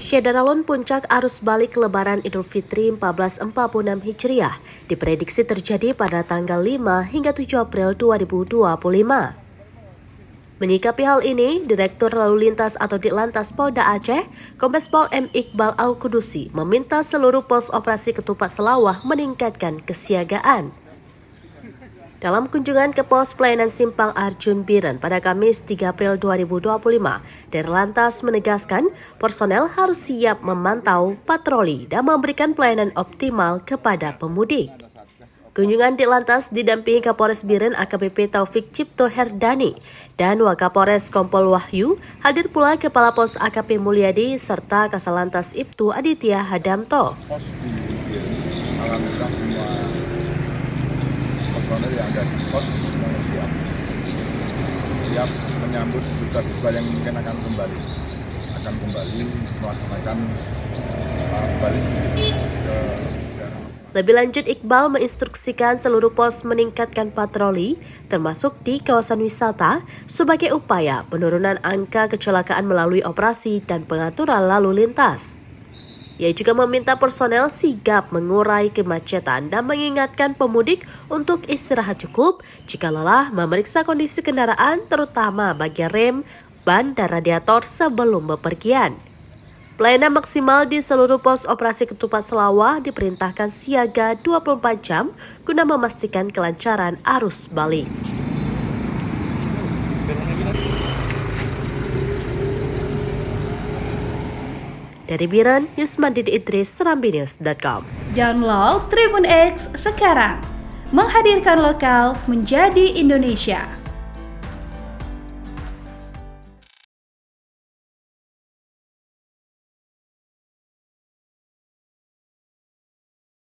Syederalon puncak arus balik Lebaran Idul Fitri 1446 Hijriah diprediksi terjadi pada tanggal 5 hingga 7 April 2025. Menyikapi hal ini, Direktur Lalu Lintas atau Ditlantas Polda Aceh, Kombes Pol M. Iqbal Al-Kudusi meminta seluruh pos operasi Ketupat Selawah meningkatkan kesiagaan. Dalam kunjungan ke pos pelayanan Simpang Arjun Biren pada Kamis 3 April 2025, Ditlantas menegaskan personel harus siap memantau, patroli, dan memberikan pelayanan optimal kepada pemudik. Kunjungan Ditlantas didampingi Kapolres Biren AKBP Taufik Cipto Herdani dan Wakapolres Kompol Wahyu, hadir pula Kepala Pos AKP Mulyadi serta Kasalantas Ibtu Aditya Hadamto. Personel yang ada di pos semuanya siap menyambut duta-duta yang mungkin akan kembali melaksanakan balik ke daerah. Lebih lanjut, Iqbal menginstruksikan seluruh pos meningkatkan patroli, termasuk di kawasan wisata, sebagai upaya penurunan angka kecelakaan melalui operasi dan pengaturan lalu lintas. Ia juga meminta personel sigap mengurai kemacetan dan mengingatkan pemudik untuk istirahat cukup jika lelah memeriksa kondisi kendaraan terutama bagian rem, ban, dan radiator sebelum bepergian. Pelayanan maksimal di seluruh pos operasi Ketupat Selawah diperintahkan siaga 24 jam guna memastikan kelancaran arus balik. Dari Biren, Yusman Didi Idris, serambinews.com. Download Tribun X sekarang, menghadirkan lokal menjadi Indonesia.